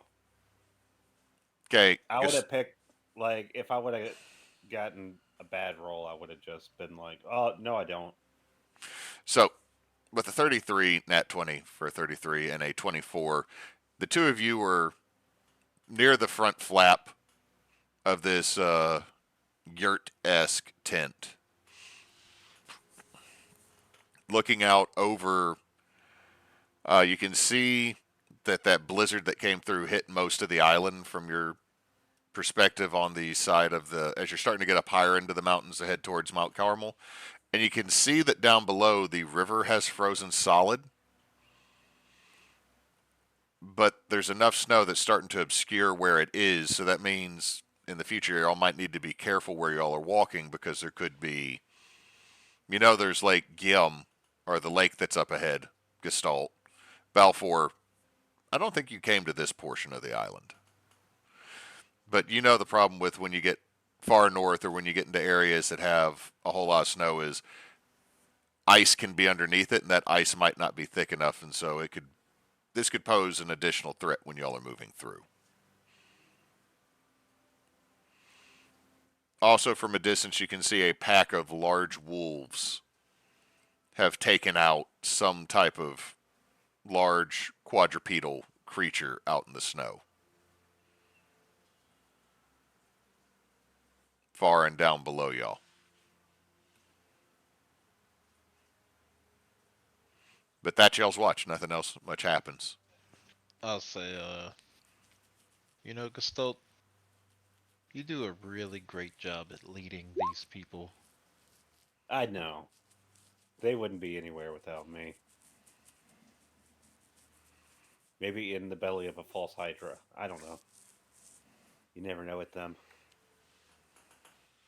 Okay, I would have picked, like, if I would have gotten a bad roll, I would have just been like, oh, no, I don't. So, with a 33 nat 20 for a 33 and a 24, the two of you were near the front flap of this yurt-esque tent, looking out over. You can see that blizzard that came through hit most of the island from your perspective on the side of as you're starting to get up higher into the mountains to head towards Mount Carmel. And you can see that down below the river has frozen solid, but there's enough snow that's starting to obscure where it is, so that means in the future y'all might need to be careful where y'all are walking because there could be, there's Lake Guillaume or the lake that's up ahead, Gestalt. Balfor, I don't think you came to this portion of the island. But you know the problem with when you get far north or when you get into areas that have a whole lot of snow is ice can be underneath it, and that ice might not be thick enough, and so this could pose an additional threat when y'all are moving through. Also, from a distance, you can see a pack of large wolves have taken out some type of large quadrupedal creature out in the snow. Far and down below y'all. But that's y'all's watch. Nothing else much happens. I'll say, Gestalt, you do a really great job at leading these people. I know. They wouldn't be anywhere without me. Maybe in the belly of a false hydra. I don't know. You never know with them.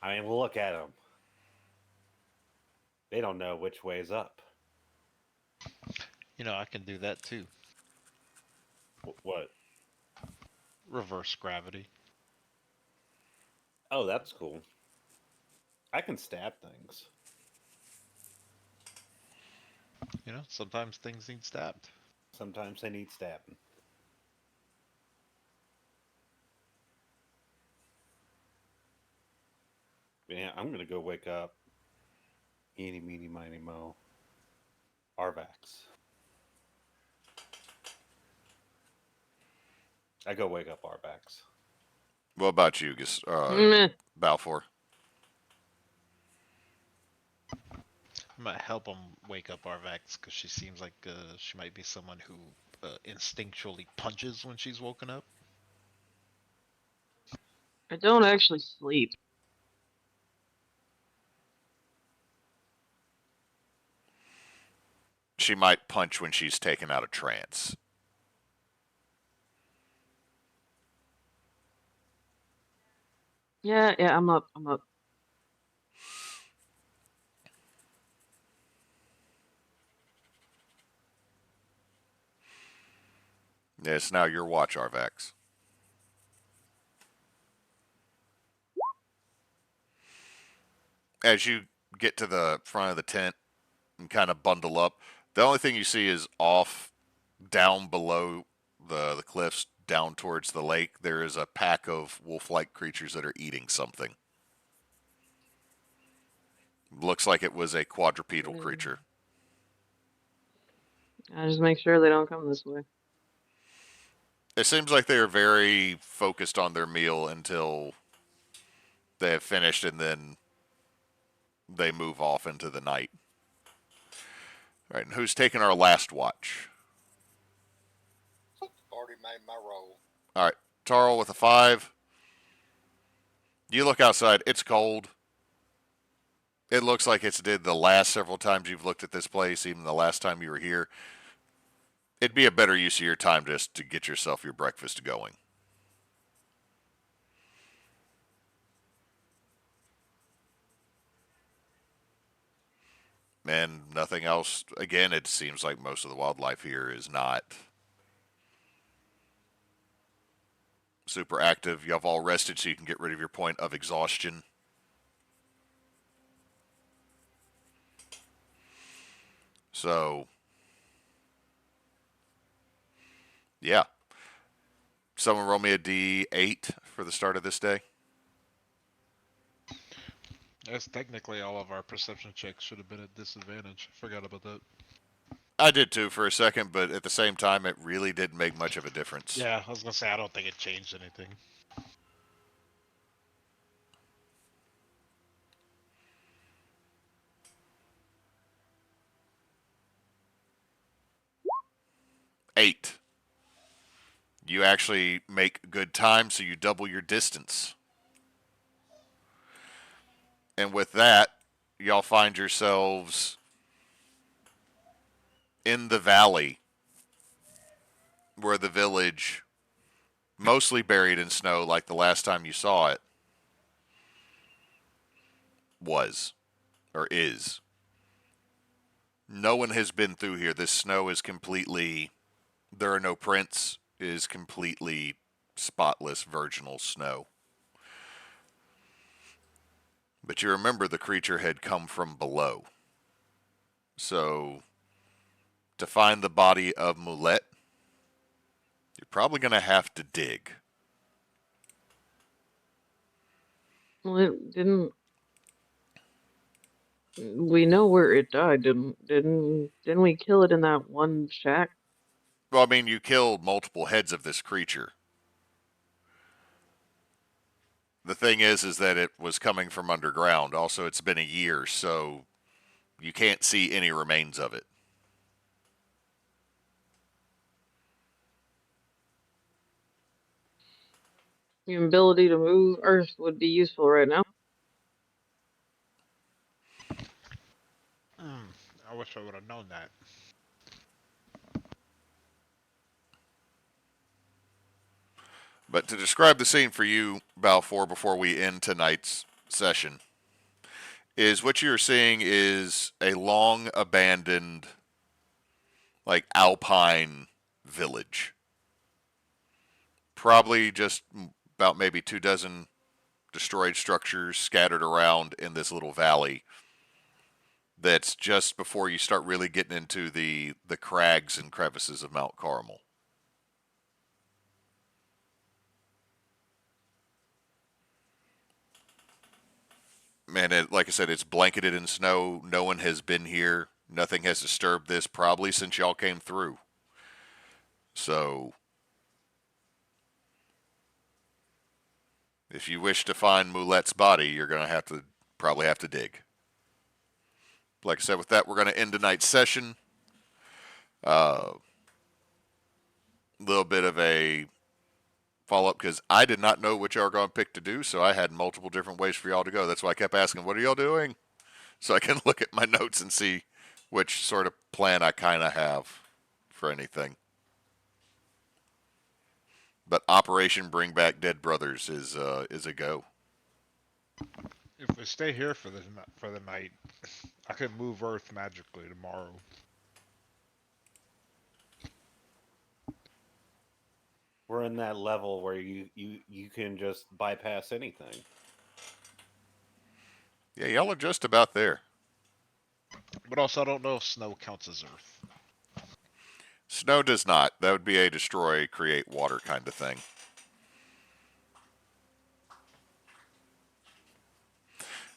I mean, we'll look at them. They don't know which way is up. I can do that too. What? Reverse gravity. Oh, that's cool. I can stab things. Sometimes things need stabbed. Sometimes they need stabbing. Yeah, I'm gonna go wake up eeny, meeny, miny, mo. Arvax. I go wake up Arvax. What about you, Meh. Balfor? I might help him wake up Arvax because she seems like she might be someone who instinctually punches when she's woken up. I don't actually sleep. She might punch when she's taken out of trance. Yeah, I'm up. I'm up. It's now your watch, Arvax. As you get to the front of the tent and kind of bundle up, the only thing you see is off down below the cliffs, down towards the lake, there is a pack of wolf-like creatures that are eating something. Looks like it was a quadrupedal creature. I just make sure they don't come this way. It seems like they are very focused on their meal until they have finished, and then they move off into the night. All right, and who's taking our last watch? Already made my roll. All right, Tarl with a 5. You look outside. It's cold. It looks like it's did the last several times you've looked at this place, even the last time you were here. It'd be a better use of your time just to get yourself your breakfast going. And nothing else. Again, it seems like most of the wildlife here is not super active. Y'all have all rested so you can get rid of your point of exhaustion. So, yeah. Someone roll me a D8 for the start of this day. That's technically all of our perception checks should have been at disadvantage. Forgot about that. I did too for a second, but at the same time, it really didn't make much of a difference. Yeah, I was gonna say I don't think it changed anything. Eight. You actually make good time, so you double your distance. And with that, y'all find yourselves in the valley where the village, mostly buried in snow like the last time you saw it, was or is. No one has been through here. This snow is completely. There are no prints. It is completely spotless, virginal snow. But you remember the creature had come from below. So, to find the body of Mulet, you're probably going to have to dig. Well, it didn't. We know where it died, didn't we kill it in that one shack? Well, I mean, you killed multiple heads of this creature. The thing is that it was coming from underground. Also, it's been a year, so you can't see any remains of it. Your ability to move Earth would be useful right now. I wish I would have known that. But to describe the scene for you, Balfor, before we end tonight's session, is what you're seeing is a long abandoned, like, alpine village. Probably just about maybe 24 destroyed structures scattered around in this little valley. That's just before you start really getting into the crags and crevices of Mount Carmel. Man, like I said, it's blanketed in snow. No one has been here. Nothing has disturbed this probably since y'all came through. So, if you wish to find Mulet's body, you're going to probably have to dig. Like I said, with that, we're going to end tonight's session. Little bit of a follow-up because I did not know what y'all were going to pick to do, so I had multiple different ways for y'all to go. That's why I kept asking, what are y'all doing? So I can look at my notes and see which sort of plan I kind of have for anything. But Operation Bring Back Dead Brothers is a go. If we stay here for the night, I could move Earth magically tomorrow. We're in that level where you can just bypass anything. Yeah, y'all are just about there. But also, I don't know if snow counts as Earth. Snow does not. That would be a destroy, create water kind of thing.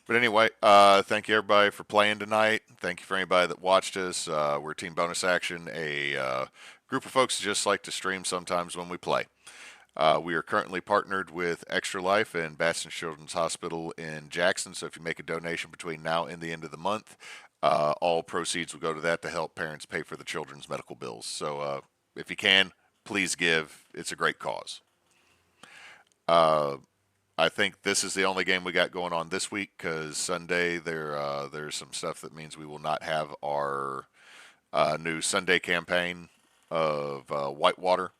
But anyway, thank you everybody for playing tonight. Thank you for anybody that watched us. We're Team Bonus Action, a group of folks that just like to stream sometimes when we play. We are currently partnered with Extra Life and Bastion Children's Hospital in Jackson. So if you make a donation between now and the end of the month, all proceeds will go to that to help parents pay for the children's medical bills. So if you can, please give. It's a great cause. I think this is the only game we got going on this week because Sunday there's some stuff that means we will not have our new Sunday campaign of Whitewater.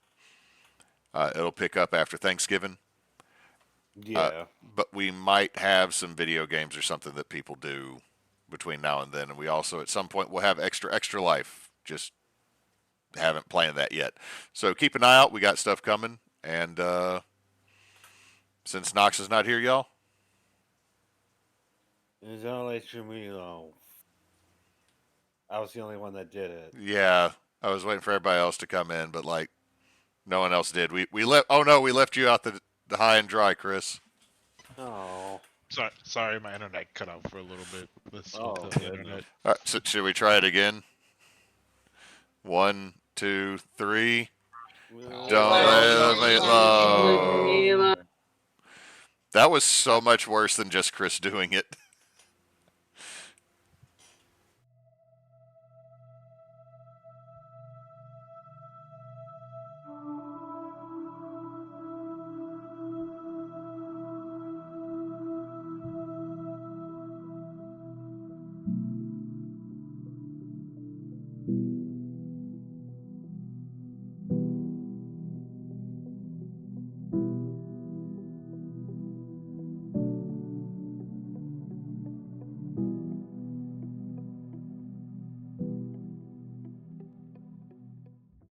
It'll pick up after Thanksgiving. Yeah. But we might have some video games or something that people do between now and then. And we also, at some point, will have Extra Life. Just haven't planned that yet. So keep an eye out. We got stuff coming. And since Knox is not here, y'all. It's only Miro. I was the only one that did it. Yeah, I was waiting for everybody else to come in, but like no one else did. We left. Oh no, we left you out the high and dry, Chris. Oh. Sorry, my internet cut out for a little bit. Let's Oh, the goodness. internet. All right, so should we try it again? 1, 2, 3. Don't let me low. That was so much worse than just Chris doing it.